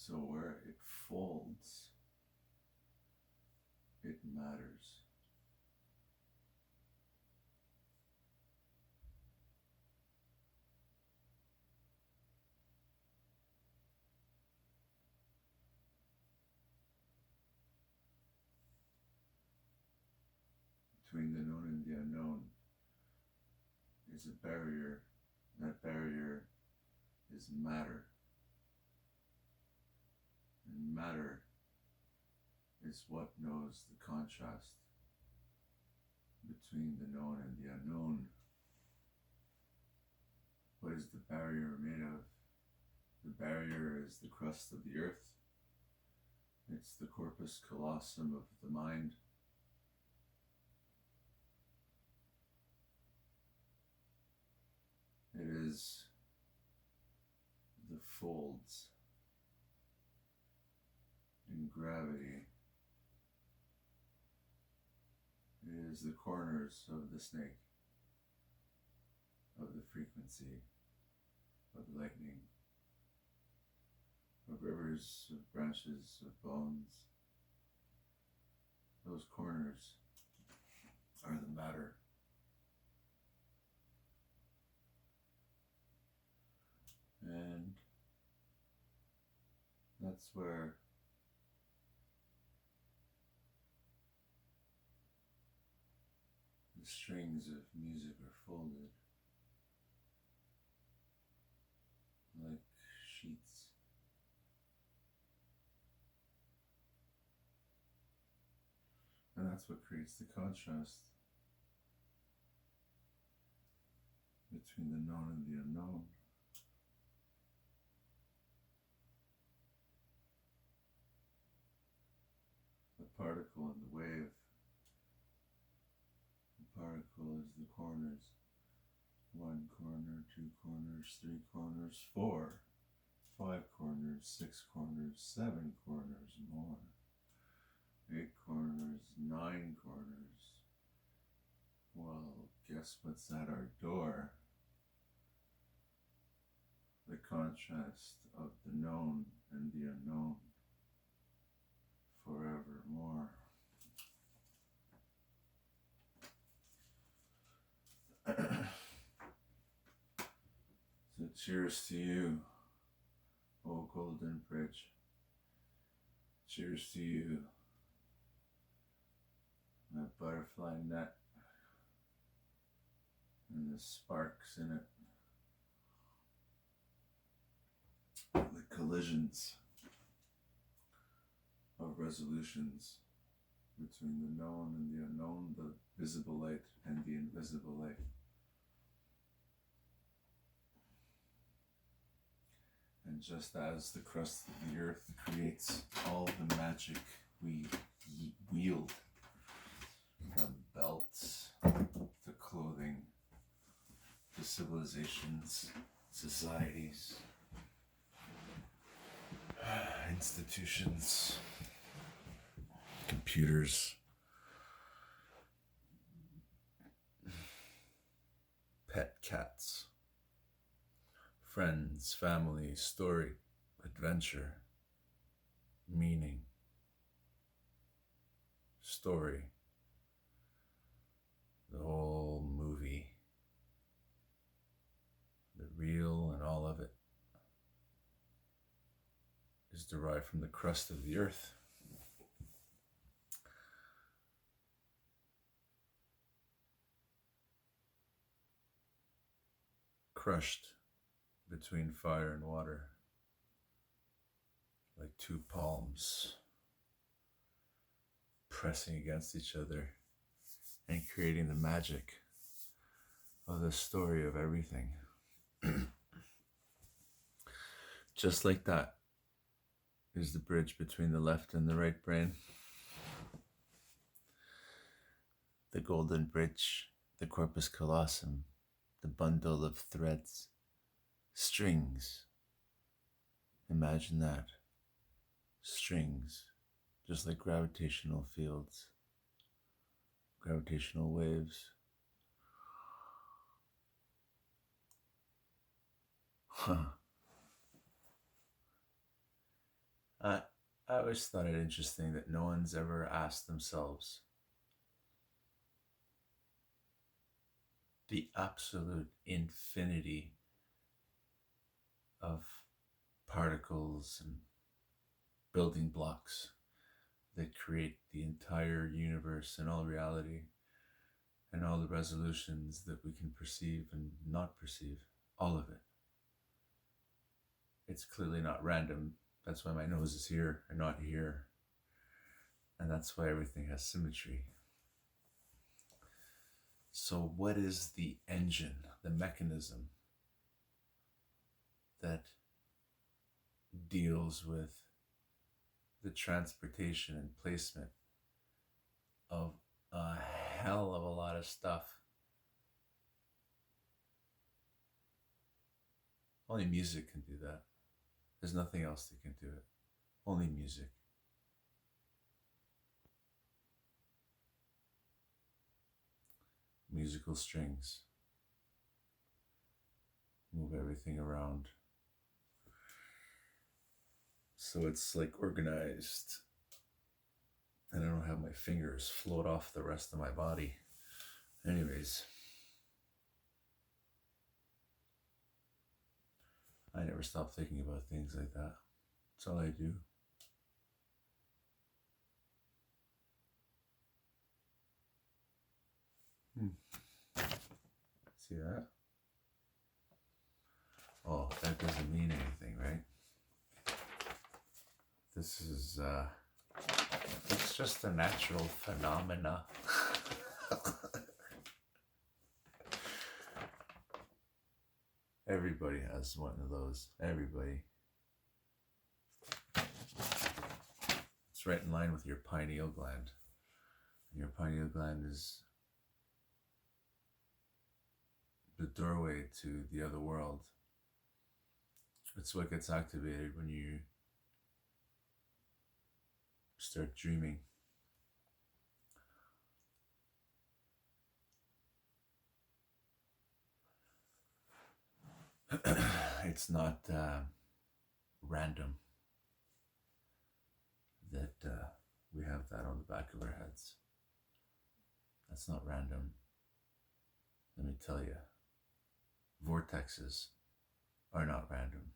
So where it folds, it matters. Between the known and the unknown is a barrier. That barrier is matter. And matter is what knows the contrast between the known and the unknown. What is the barrier made of? The barrier is the crust of the earth. It's the corpus callosum of the mind. It is the folds in gravity. It is the corners of the snake, of the frequency, of lightning, of rivers, of branches, of bones. Those corners are the matter. And that's where the strings of music are folded like sheets. And that's what creates the contrast between the known and the unknown. The particle and the wave. The particle is the corners. 1 corner, 2 corners, 3 corners, 4, 5 corners, 6 corners, 7 corners, more. 8 corners, 9 corners. Well, guess what's at our door? The contrast of the known and the unknown forevermore. So cheers to you, O Golden Bridge. Cheers to you, my butterfly net and the sparks in it. The collisions of resolutions between the known and the unknown, the visible light and the invisible light. And just as the crust of the earth creates all the magic we wield, from belts to clothing to civilizations, societies, institutions, computers, pet cats, friends, family, story, adventure, meaning, story, the whole movie, the real and all of it is derived from the crust of the earth. Crushed between fire and water, like two palms pressing against each other and creating the magic of the story of everything. Just like that is the bridge between the left and the right brain. The golden bridge, the corpus callosum, the bundle of threads, strings. Imagine that. Strings, just like gravitational fields, gravitational waves. I always thought it interesting that no one's ever asked themselves the absolute infinity of particles and building blocks that create the entire universe and all reality and all the resolutions that we can perceive and not perceive. All of it. It's clearly not random. That's why my nose is here and not here. And that's why everything has symmetry. So, what is the engine, the mechanism that deals with the transportation and placement of a hell of a lot of stuff? Only music can do that. There's nothing else that can do it. Only music. Musical strings move everything around. So it's like organized. And I don't have my fingers float off the rest of my body. Anyways, I never stop thinking about things like that. That's all I do. See that? Oh, that doesn't mean anything, right? This is, it's just a natural phenomena. Everybody has one of those. Everybody. It's right in line with your pineal gland. And your pineal gland is the doorway to the other world. It's what gets activated when you start dreaming. It's not random that we have that on the back of our heads. That's not random. Let me tell you, vortexes are not random.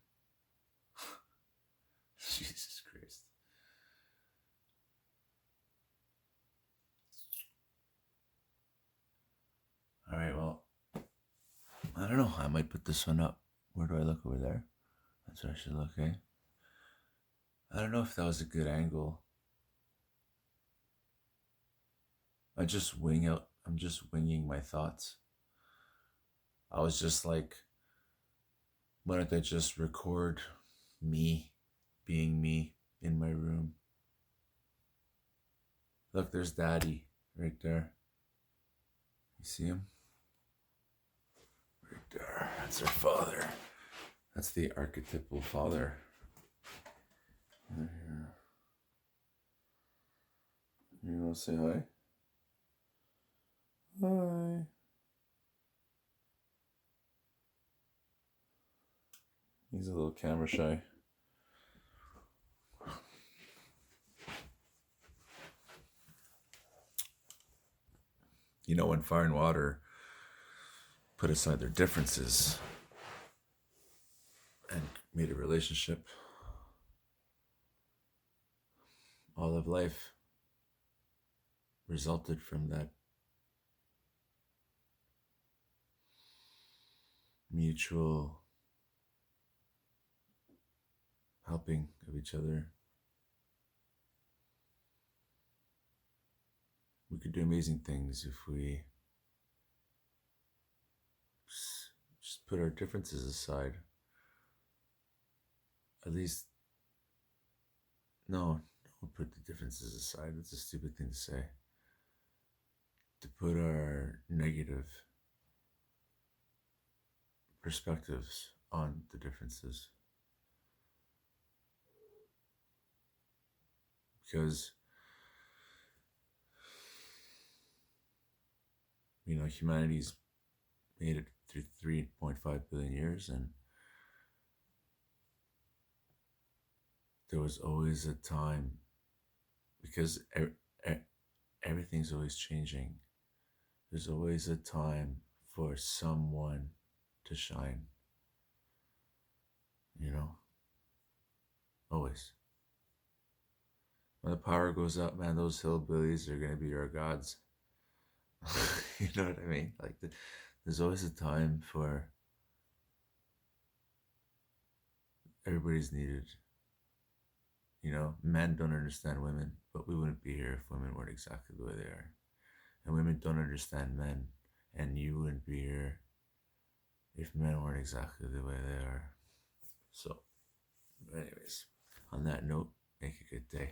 Jesus Christ. All right, well, I don't know. I might put this one up. Where do I look over there? That's where I should look, eh? I don't know if that was a good angle. I'm just winging my thoughts. I was just like, why don't I just record me being me in my room? Look, there's Daddy right there. You see him? Right there. That's our father. That's the archetypal father. You want to say hi? Hi. He's a little camera shy. You know, when fire and water put aside their differences and made a relationship, all of life resulted from that mutual helping of each other. We could do amazing things if we just put our differences aside. At least, no, don't put the differences aside. That's a stupid thing to say. To put our negative perspectives on the differences. Because, you know, humanity's made it through 3.5 billion years, and there was always a time, because everything's always changing. There's always a time for someone to shine, you know? Always. When the power goes up, man, those hillbillies are going to be our gods. You know what I mean? Like, there's always a time for everybody's needed. You know, men don't understand women, but we wouldn't be here if women weren't exactly the way they are. And women don't understand men, and you wouldn't be here if men weren't exactly the way they are. So, anyways, on that note, make a good day.